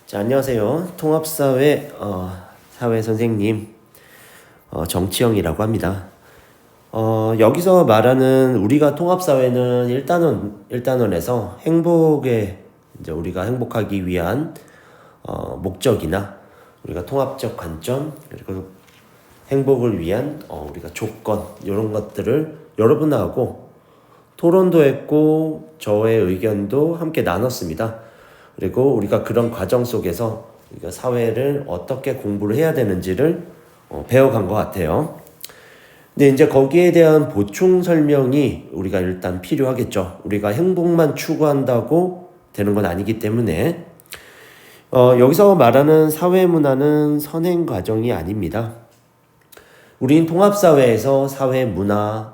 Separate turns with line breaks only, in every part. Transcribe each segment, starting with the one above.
자, 안녕하세요. 통합사회 사회 선생님 정치영이라고 합니다. 여기서 말하는 우리가 통합사회는 1단원에서 행복에 이제 우리가 행복하기 위한 목적이나 우리가 통합적 관점 그리고 행복을 위한 우리가 조건 이런 것들을 여러분하고 토론도 했고 저의 의견도 함께 나눴습니다. 그리고 우리가 그런 과정 속에서 우리가 사회를 어떻게 공부를 해야 되는지를 배워간 것 같아요. 근데 이제 거기에 대한 보충 설명이 우리가 일단 필요하겠죠. 우리가 행복만 추구한다고 되는 건 아니기 때문에 여기서 말하는 사회문화는 선행 과정이 아닙니다. 우린 통합사회에서 사회문화,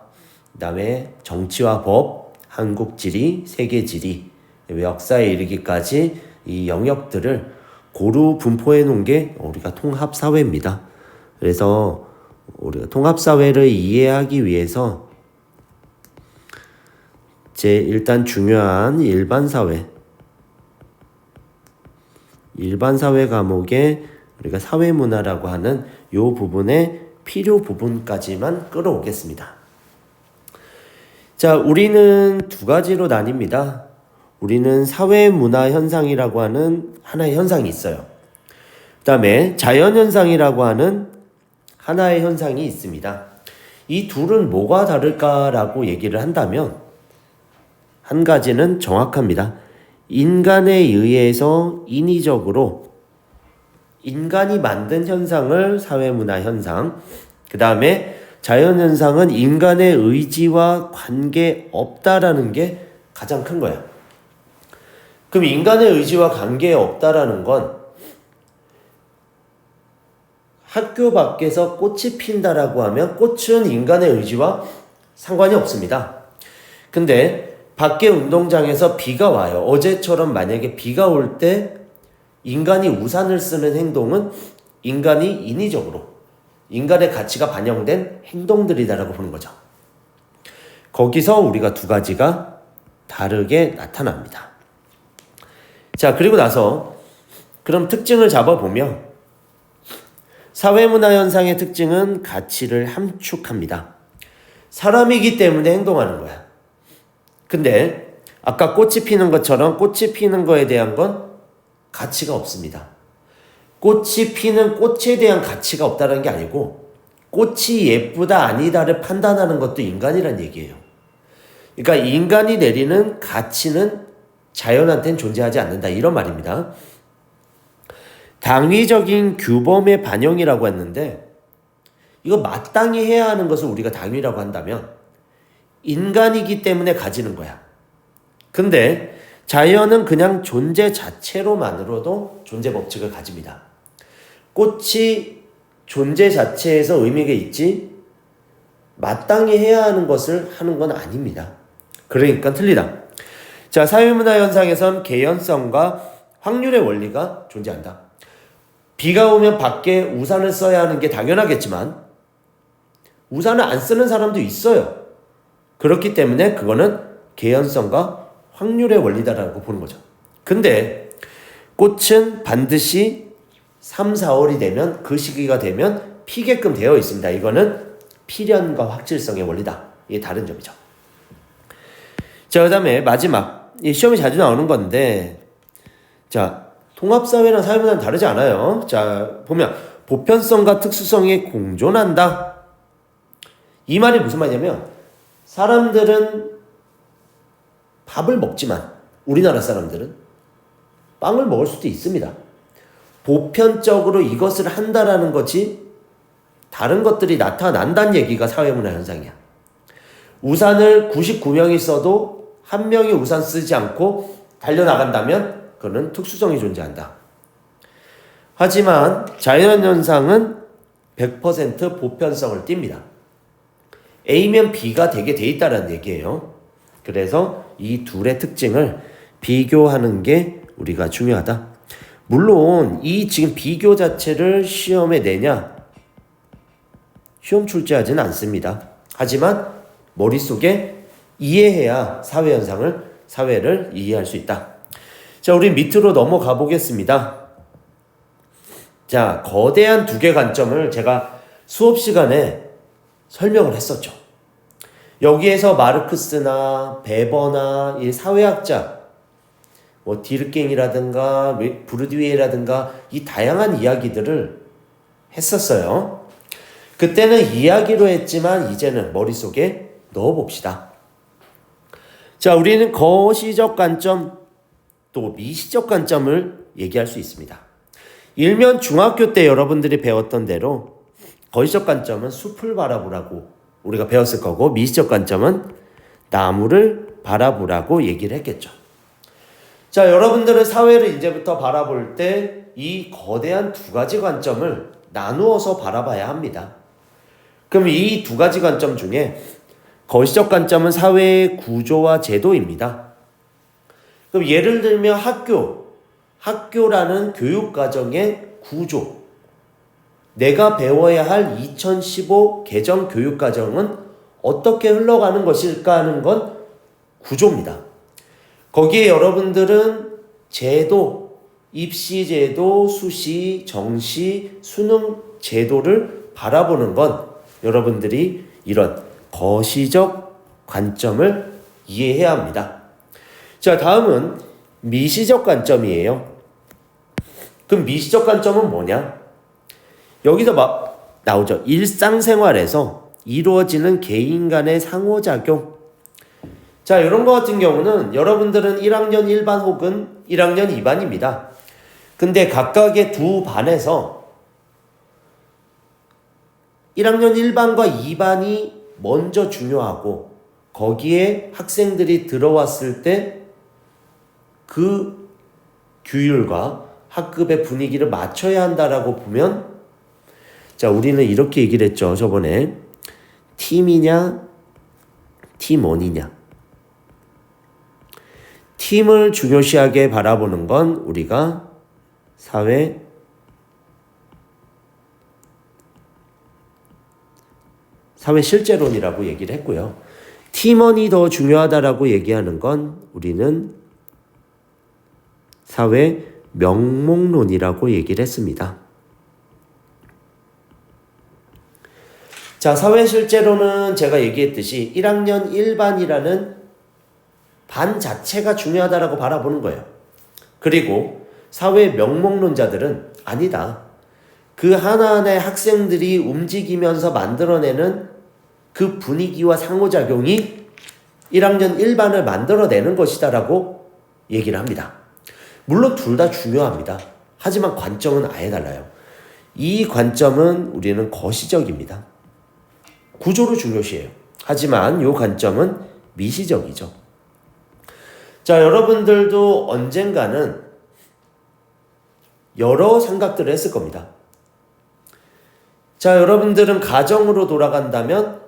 그 다음에 정치와 법, 한국지리, 세계지리, 역사에 이르기까지 이 영역들을 고루 분포해 놓은 게 우리가 통합사회입니다. 그래서 우리가 통합사회를 이해하기 위해서 일단 중요한 일반사회 과목에 우리가 사회문화라고 하는 이 부분의 필요 부분까지만 끌어오겠습니다. 자, 우리는 두 가지로 나뉩니다. 우리는 사회문화 현상이라고 하는 하나의 현상이 있어요. 그 다음에 자연현상이라고 하는 하나의 현상이 있습니다. 이 둘은 뭐가 다를까라고 얘기를 한다면 한 가지는 정확합니다. 인간에 의해서 인위적으로 인간이 만든 현상을 사회문화 현상, 그 다음에 자연현상은 인간의 의지와 관계없다라는 게 가장 큰 거예요. 그럼 인간의 의지와 관계없다라는 건 학교 밖에서 꽃이 핀다라고 하면 꽃은 인간의 의지와 상관이 없습니다. 근데 밖에 운동장에서 비가 와요. 어제처럼 만약에 비가 올 때 인간이 우산을 쓰는 행동은 인간이 인위적으로 인간의 가치가 반영된 행동들이다라고 보는 거죠. 거기서 우리가 두 가지가 다르게 나타납니다. 자, 그리고 나서 그럼 특징을 잡아보면 사회문화 현상의 특징은 가치를 함축합니다. 사람이기 때문에 행동하는 거야. 근데 아까 꽃이 피는 것처럼 꽃이 피는 거에 대한 건 가치가 없습니다. 꽃이 피는 꽃에 대한 가치가 없다는 게 아니고 꽃이 예쁘다 아니다를 판단하는 것도 인간이란 얘기예요. 그러니까 인간이 내리는 가치는 자연한테는 존재하지 않는다 이런 말입니다. 당위적인 규범의 반영이라고 했는데 이거 마땅히 해야 하는 것을 우리가 당위라고 한다면 인간이기 때문에 가지는 거야. 근데 자연은 그냥 존재 자체로만으로도 존재 법칙을 가집니다. 꽃이 존재 자체에서 의미가 있지 마땅히 해야 하는 것을 하는 건 아닙니다. 그러니까 틀리다. 자, 사회문화 현상에선 개연성과 확률의 원리가 존재한다. 비가 오면 밖에 우산을 써야 하는 게 당연하겠지만 우산을 안 쓰는 사람도 있어요. 그렇기 때문에 그거는 개연성과 확률의 원리다라고 보는 거죠. 근데 꽃은 반드시 3, 4월이 되면 그 시기가 되면 피게끔 되어 있습니다. 이거는 필연과 확실성의 원리다. 이게 다른 점이죠. 자, 그 다음에 마지막 이 시험에 자주 나오는 건데 자, 통합사회랑 사회문화는 다르지 않아요. 자, 보면 보편성과 특수성이 공존한다. 이 말이 무슨 말이냐면 사람들은 밥을 먹지만 우리나라 사람들은 빵을 먹을 수도 있습니다. 보편적으로 이것을 한다라는 것이 다른 것들이 나타난다는 얘기가 사회문화 현상이야. 우산을 99명이 써도 한 명이 우산 쓰지 않고 달려나간다면 그거는 특수성이 존재한다. 하지만 자연현상은 100% 보편성을 띱니다. A면 B가 되게 돼 있다는 얘기예요. 그래서 이 둘의 특징을 비교하는 게 우리가 중요하다. 물론 이 지금 비교 자체를 시험에 내냐? 시험 출제하지는 않습니다. 하지만 머릿속에 이해해야 사회를 이해할 수 있다. 자, 우리 밑으로 넘어가 보겠습니다. 자, 거대한 두 개 관점을 제가 수업 시간에 설명을 했었죠. 여기에서 마르크스나 베버나 이 사회학자, 뭐 디르갱이라든가 부르디위에라든가 이 다양한 이야기들을 했었어요. 그때는 이야기로 했지만 이제는 머릿속에 넣어봅시다. 자, 우리는 거시적 관점 또 미시적 관점을 얘기할 수 있습니다. 일면 중학교 때 여러분들이 배웠던 대로 거시적 관점은 숲을 바라보라고 우리가 배웠을 거고, 미시적 관점은 나무를 바라보라고 얘기를 했겠죠. 자, 여러분들은 사회를 이제부터 바라볼 때 이 거대한 두 가지 관점을 나누어서 바라봐야 합니다. 그럼 이 두 가지 관점 중에 거시적 관점은 사회의 구조와 제도입니다. 그럼 예를 들면 학교라는 교육과정의 구조, 내가 배워야 할 2015 개정 교육과정은 어떻게 흘러가는 것일까 하는 건 구조입니다. 거기에 여러분들은 제도, 입시 제도, 수시, 정시, 수능 제도를 바라보는 건 여러분들이 이런 거시적 관점을 이해해야 합니다. 자, 다음은 미시적 관점이에요. 그럼 미시적 관점은 뭐냐? 여기서 막 나오죠. 일상생활에서 이루어지는 개인 간의 상호작용. 자, 이런 거 같은 경우는 여러분들은 1학년 1반 혹은 1학년 2반입니다. 근데 각각의 두 반에서 1학년 1반과 2반이 먼저 중요하고, 거기에 학생들이 들어왔을 때 그 규율과 학급의 분위기를 맞춰야 한다라고 보면, 자, 우리는 이렇게 얘기를 했죠. 저번에 팀이냐 팀원이냐. 팀을 중요시하게 바라보는 건 우리가 사회 실제론이라고 얘기를 했고요. 팀원이 더 중요하다라고 얘기하는 건 우리는 사회 명목론이라고 얘기를 했습니다. 자, 사회 실제론은 제가 얘기했듯이 1학년 1반이라는 반 자체가 중요하다라고 바라보는 거예요. 그리고 사회 명목론자들은 아니다. 그 하나하나의 학생들이 움직이면서 만들어내는 그 분위기와 상호작용이 1학년 1반을 만들어내는 것이다라고 얘기를 합니다. 물론 둘 다 중요합니다. 하지만 관점은 아예 달라요. 이 관점은 우리는 거시적입니다. 구조를 중요시해요. 하지만 이 관점은 미시적이죠. 자, 여러분들도 언젠가는 여러 생각들을 했을 겁니다. 자, 여러분들은 가정으로 돌아간다면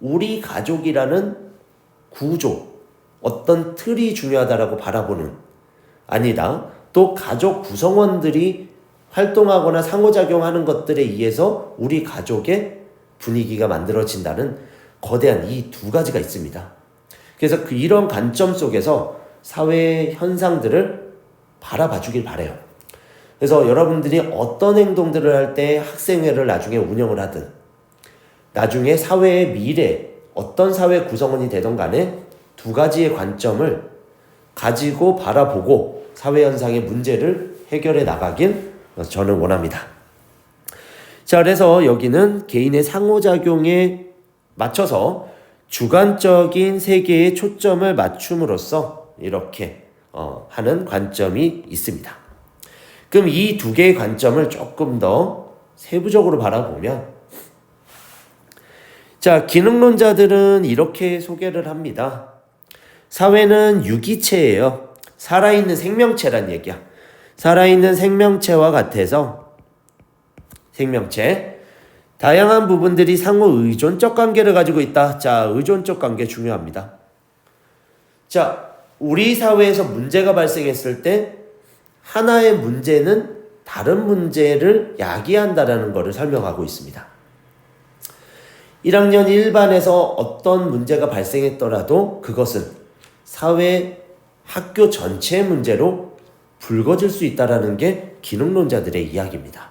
우리 가족이라는 구조, 어떤 틀이 중요하다라고 바라보는, 아니다. 또 가족 구성원들이 활동하거나 상호작용하는 것들에 의해서 우리 가족의 분위기가 만들어진다는 거대한 이 두 가지가 있습니다. 그래서 이런 관점 속에서 사회 현상들을 바라봐 주길 바라요. 그래서 여러분들이 어떤 행동들을 할 때 학생회를 나중에 운영을 하든, 나중에 사회의 미래, 어떤 사회 구성원이 되든 간에 두 가지의 관점을 가지고 바라보고 사회 현상의 문제를 해결해 나가길 저는 원합니다. 자, 그래서 여기는 개인의 상호작용에 맞춰서 주관적인 세계에 초점을 맞춤으로써 이렇게 하는 관점이 있습니다. 그럼 이 두 개의 관점을 조금 더 세부적으로 바라보면, 자, 기능론자들은 이렇게 소개를 합니다. 사회는 유기체예요. 살아있는 생명체란 얘기야. 살아있는 생명체와 같아서 생명체, 다양한 부분들이 상호 의존적 관계를 가지고 있다. 자, 의존적 관계 중요합니다. 자, 우리 사회에서 문제가 발생했을 때 하나의 문제는 다른 문제를 야기한다라는 것을 설명하고 있습니다. 1학년 1반에서 어떤 문제가 발생했더라도 그것은 사회, 학교 전체의 문제로 붉어질 수 있다라는 게 기능론자들의 이야기입니다.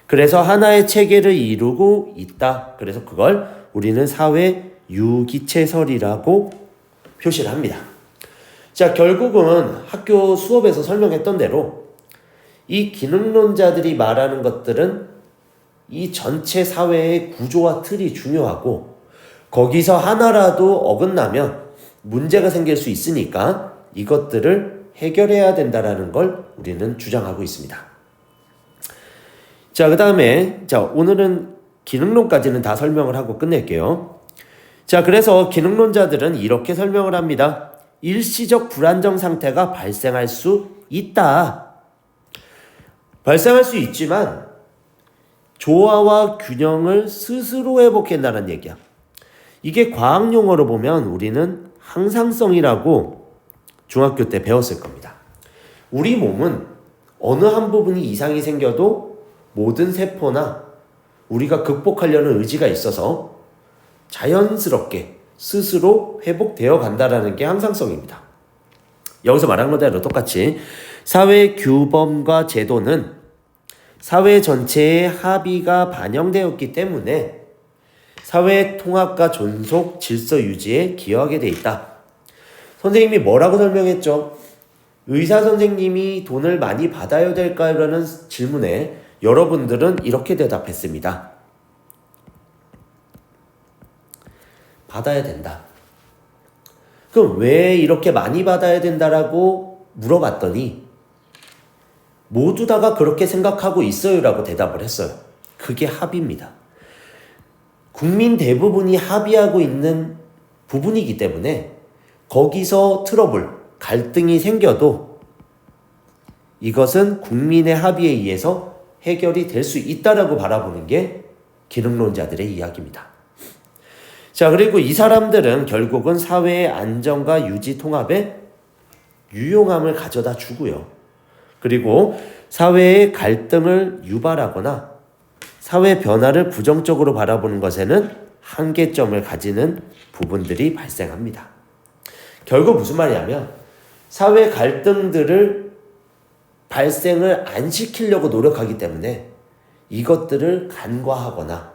그래서 하나의 체계를 이루고 있다. 그래서 그걸 우리는 사회 유기체설이라고 표시를 합니다. 자, 결국은 학교 수업에서 설명했던 대로 이 기능론자들이 말하는 것들은 이 전체 사회의 구조와 틀이 중요하고 거기서 하나라도 어긋나면 문제가 생길 수 있으니까 이것들을 해결해야 된다라는 걸 우리는 주장하고 있습니다. 자, 그 다음에 오늘은 기능론까지는 다 설명을 하고 끝낼게요. 자, 그래서 기능론자들은 이렇게 설명을 합니다. 일시적 불안정 상태가 발생할 수 있다. 발생할 수 있지만 조화와 균형을 스스로 회복한다는 얘기야. 이게 과학 용어로 보면 우리는 항상성이라고 중학교 때 배웠을 겁니다. 우리 몸은 어느 한 부분이 이상이 생겨도 모든 세포나 우리가 극복하려는 의지가 있어서 자연스럽게 스스로 회복되어 간다라는 게 항상성입니다. 여기서 말한 것대로 똑같이 사회 규범과 제도는 사회 전체의 합의가 반영되었기 때문에 사회 통합과 존속, 질서 유지에 기여하게 돼 있다. 선생님이 뭐라고 설명했죠? 의사 선생님이 돈을 많이 받아야 될까요? 라는 질문에 여러분들은 이렇게 대답했습니다. 받아야 된다. 그럼 왜 이렇게 많이 받아야 된다라고 물어봤더니 모두 다가 그렇게 생각하고 있어요 라고 대답을 했어요. 그게 합의입니다. 국민 대부분이 합의하고 있는 부분이기 때문에 거기서 트러블, 갈등이 생겨도 이것은 국민의 합의에 의해서 해결이 될 수 있다라고 바라보는 게 기능론자들의 이야기입니다. 자, 그리고 이 사람들은 결국은 사회의 안정과 유지 통합에 유용함을 가져다 주고요. 그리고 사회의 갈등을 유발하거나 사회 변화를 부정적으로 바라보는 것에는 한계점을 가지는 부분들이 발생합니다. 결국 무슨 말이냐면 사회 갈등들을 발생을 안 시키려고 노력하기 때문에 이것들을 간과하거나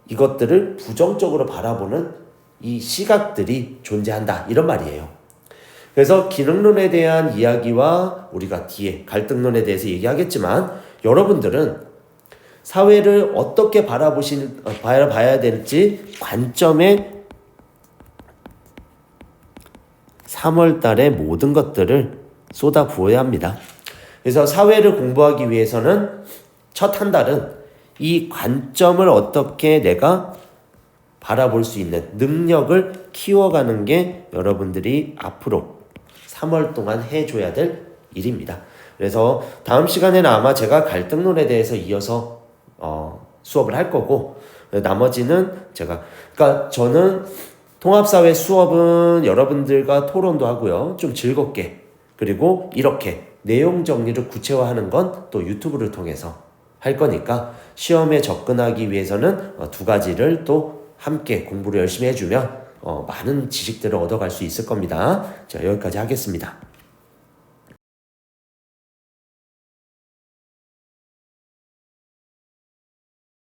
이것들을 부정적으로 바라보는 이 시각들이 존재한다 이런 말이에요. 그래서 기능론에 대한 이야기와 우리가 뒤에 갈등론에 대해서 얘기하겠지만 여러분들은 사회를 어떻게 봐야 될지 관점에 3월 달에 모든 것들을 쏟아 부어야 합니다. 그래서 사회를 공부하기 위해서는 첫 한 달은 이 관점을 어떻게 내가 바라볼 수 있는 능력을 키워가는 게 여러분들이 앞으로 3월 동안 해줘야 될 일입니다. 그래서 다음 시간에는 아마 제가 갈등론에 대해서 이어서 수업을 할 거고 나머지는 그러니까 저는 통합사회 수업은 여러분들과 토론도 하고요. 좀 즐겁게 그리고 이렇게 내용 정리를 구체화하는 건 또 유튜브를 통해서 할 거니까 시험에 접근하기 위해서는 두 가지를 또 함께 공부를 열심히 해주면 많은 지식들을 얻어갈 수 있을 겁니다. 자, 여기까지 하겠습니다.